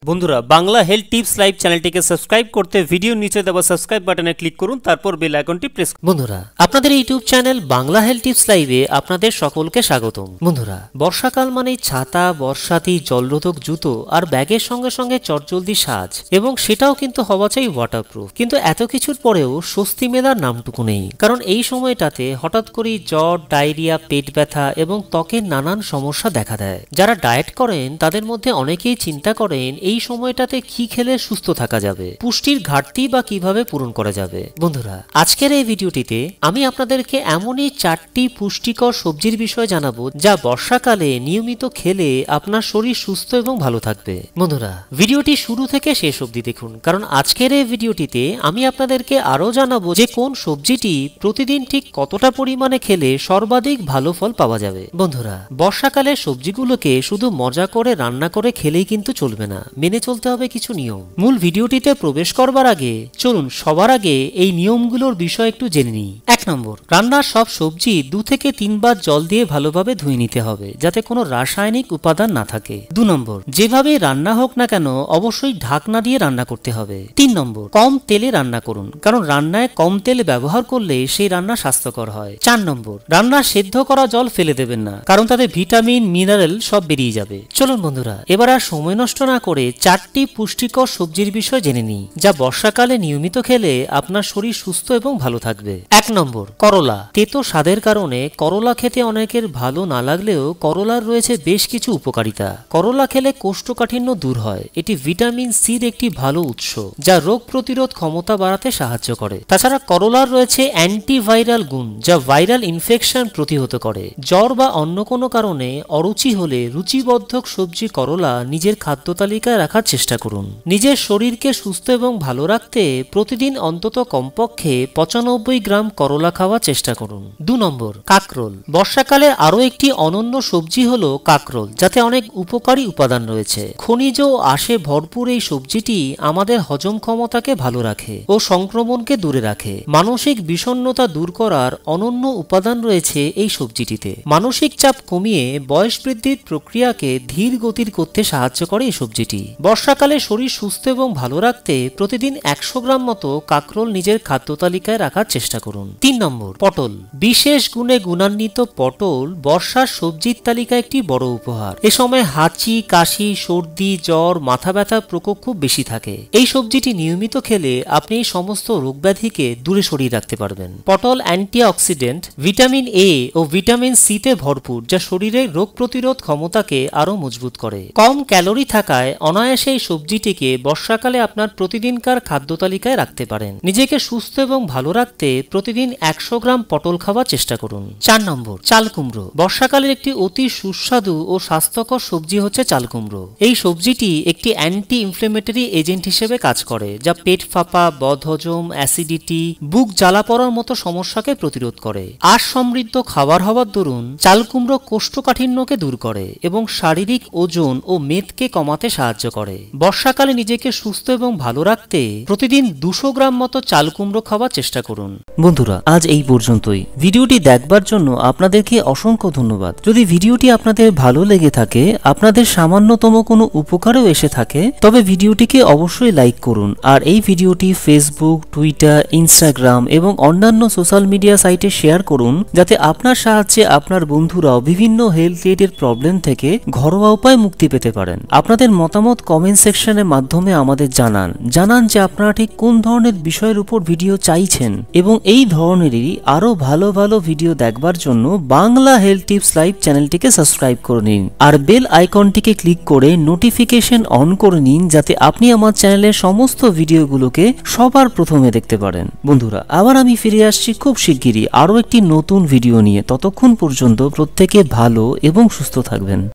বন্ধুরা Bangla health tips live চ্যানেলটিকে subscribe করতে ভিডিওর নিচে দেওয়া সাবস্ক্রাইব বাটনে ক্লিক করুন, তারপর বেল আইকনটি প্রেস করুন। বন্ধুরা আপনাদের YouTube channel Bangla health tips লাইভে আপনাদের সকলকে স্বাগতম। বন্ধুরা বর্ষাকাল মানেই ছাতা, বর্ষাতি, জলরোধক জুতো আর ব্যাগের সঙ্গে সঙ্গে চটজলদি সাজ, এবং সেটাও কিন্তু হওয়া চাই ওয়াটারপ্রুফ। কিন্তু এত কিছুর পরেও স্বস্তি মেলার নামটুকু নেই, কারণ এই সময়টাতে হঠাৎ করেই জ্বর, ডায়রিয়া, পেট ব্যথা এবং ত্বকের নানান সমস্যা দেখা দেয়। যারা ডায়েট করেন তাদের মধ্যে অনেকেই চিন্তা করেন এই সময়টাতে কি খেলে সুস্থ থাকা যাবে, পুষ্টির ঘাটতি বা কিভাবে পূরণ করা যাবে। বন্ধুরা আজকের এই ভিডিওটিতে আমি আপনাদেরকে এমনই 4টি পুষ্টিকর সবজির বিষয়ে জানাবো যা বর্ষাকালে নিয়মিত খেলে আপনার শরীর সুস্থ এবং ভালো থাকবে। বন্ধুরা ভিডিওটি শুরু থেকে শেষ অবধি দেখুন, কারণ আজকের এই ভিডিওটিতে আমি আপনাদেরকে আরো জানাবো যে কোন সবজিটি প্রতিদিন ঠিক কতটা পরিমাণে খেলে সর্বাধিক ভালো ফল পাওয়া যাবে। বন্ধুরা বর্ষাকালে সবজিগুলোকে শুধু মজা করে রান্না করে খেলেই কিন্তু চলবে না, মেনে চলতে হবে কিছু নিয়ম। মূল ভিডিওটিতে প্রবেশ করবার আগে চলুন সবার আগে এই নিয়মগুলোর বিষয় একটু জেনে নিই। 1 নম্বর, রান্নার সব সবজি 2 থেকে 3 বার জল দিয়ে ভালোভাবে ধুয়ে নিতে হবে, যাতে কোনো রাসায়নিক উপাদান না থাকে। 2 নম্বর, যেভাবে রান্না হোক না কেন অবশ্যই ঢাকনা দিয়ে রান্না করতে হবে। 3 নম্বর, কম তেলে রান্না করুন, কারণ রান্নায় কম তেল ব্যবহার করলে সেই রান্না স্বাস্থ্যকর হয়। 4 নম্বর, রান্নার সেদ্ধ করা জল ফেলে দেবেন না, কারণ তাতে ভিটামিন, মিনারেল সব বেরিয়ে যাবে। চলুন বন্ধুরা এবার আর সময় নষ্ট না করে 4টি পুষ্টিকর সবজির বিষয় জেনে নিই, যা বর্ষাকালে নিয়মিত খেলে আপনার শরীর সুস্থ এবং ভালো থাকবে। 1 নম্বর, করলা। তেতো স্বাদের কারণে করলা খেতে অনেকের ভালো না লাগলেও করলার রয়েছে বেশ কিছু উপকারিতা। করলা খেলে কোষ্ঠকাঠিন্য দূর হয়। এটি ভিটামিন সির একটি ভালো উৎস, যা রোগ প্রতিরোধ ক্ষমতা বাড়াতে সাহায্য করে। তাছাড়া করলার রয়েছে অ্যান্টিভাইরাল গুণ, যা ভাইরাল ইনফেকশন প্রতিহত করে। জ্বর বা অন্য কোনো কারণে অরুচি হলে রুচিবর্ধক সবজি করলা নিজের খাদ্য তালিকায় রাখার চেষ্টা করুন। নিজের শরীরকে সুস্থ এবং ভালো রাখতে প্রতিদিন অন্তত কমপক্ষে 95 গ্রাম করলা খাওয়ার চেষ্টা করুন। 2 নম্বর, কাকরোল। বর্ষাকালে আরো একটি অনন্য সবজি হলো কাকরোল, যাতে অনেক উপকারী উপাদান রয়েছে। খনিজ ও আঁশে ভরপুর এই সবজিটি আমাদের হজম ক্ষমতাকে ভালো রাখে ও সংক্রমণকে দূরে রাখে। মানসিক বিষণ্ণতা দূর করার অনন্য উপাদান রয়েছে এই সবজিটিতে। মানসিক চাপ কমিয়ে বয়স বৃদ্ধির প্রক্রিয়াকে ধীর গতির করতে সাহায্য করে এই সবজিটি। বর্ষাকালে শরীর সুস্থ এবং ভালো রাখতে প্রতিদিন 100 গ্রাম মতো কাকরোল নিজের খাদ্য তালিকায় রাখার চেষ্টা করুন। 3 নম্বর, পটল। বিশেষ গুণে গুণান্বিত পটল বর্ষার সবজির তালিকায় একটি বড় উপহার। এ সময় হাঁচি, কাশি, সর্দি, জ্বর, মাথা ব্যথার প্রকোপ খুব বেশি থাকে। এই সবজিটি নিয়মিত খেলে আপনি এই সমস্ত রোগব্যাধিকে দূরে সরিয়ে রাখতে পারবেন। পটল অ্যান্টিঅক্সিডেন্ট, ভিটামিন এ ও ভিটামিন সি তে ভরপুর, যা শরীরের রোগ প্রতিরোধ ক্ষমতাকে আরো মজবুত করে। কম ক্যালোরি থাকায় অনায়াসে এই সবজিটিকে বর্ষাকালে আপনার প্রতিদিনকার খাদ্য তালিকায় রাখতে পারেন। নিজেকে সুস্থ এবং ভালো রাখতে প্রতিদিন 100 গ্রাম পটল খাওয়ার চেষ্টা করুন। 4 নম্বর, চাল কুমড়ো। বর্ষাকালের একটি অতি সুস্বাদু ও স্বাস্থ্যকর সবজি হচ্ছে চাল কুমড়ো। এই সবজিটি একটি অ্যান্টি ইনফ্লেমেটরি এজেন্ট হিসেবে কাজ করে, যা পেট ফাঁপা, বদহজম, অ্যাসিডিটি, বুক জ্বালা পড়ার মতো সমস্যাকে প্রতিরোধ করে। আঁশ সমৃদ্ধ খাবার হওয়ার দরুন চাল কুমড়ো কোষ্ঠকাঠিন্যকে দূর করে এবং শারীরিক ওজন ও মেদকে কমাতে সাহায্য করে। বর্ষাকালে নিজেকে সুস্থ এবং ভালো রাখতে প্রতিদিন 200 গ্রাম মতো চাল কুমড়ো খাওয়ার চেষ্টা করুন। বন্ধুরা আজ এই পর্যন্তই। ভিডিওটি দেখবার জন্য আপনাদেরকে অসংখ্য ধন্যবাদ। যদি ভিডিওটি আপনাদের ভালো লেগে থাকে, আপনাদের সামান্যতম কোনো উপকারও এসে থাকে, তবে ভিডিওটিকে অবশ্যই লাইক করুন। আর এই ভিডিওটি ফেসবুক, টুইটার, ইনস্টাগ্রাম এবং অন্যান্য সোশ্যাল মিডিয়া সাইটে শেয়ার করুন, যাতে আপনার সাহায্যে আপনার বন্ধুরাও বিভিন্ন হেলথ রিলেটেড প্রবলেম থেকে ঘরোয়া উপায় মুক্তি পেতে পারেন। আপনাদের মতামত কমেন্ট সেকশনের মাধ্যমে আমাদের জানান যে আপনারা ঠিক কোন ধরনের বিষয়ের উপর ভিডিও চাইছেন, এবং এই ধরনেরই আরো ভালো ভালো ভিডিও দেখবার জন্য বাংলা হেলথ টিপস লাইভ চ্যানেলটিকে সাবস্ক্রাইব করে নিন আর বেল আইকনটিকে ক্লিক করে নোটিফিকেশন অন করে নিন, যাতে আপনি আমার চ্যানেলের সমস্ত ভিডিওগুলোকে সবার প্রথমে দেখতে পারেন। বন্ধুরা আবার আমি ফিরে আসছি খুব শিগগিরই আরো একটি নতুন ভিডিও নিয়ে। ততক্ষণ পর্যন্ত প্রত্যেকে ভালো এবং সুস্থ থাকবেন।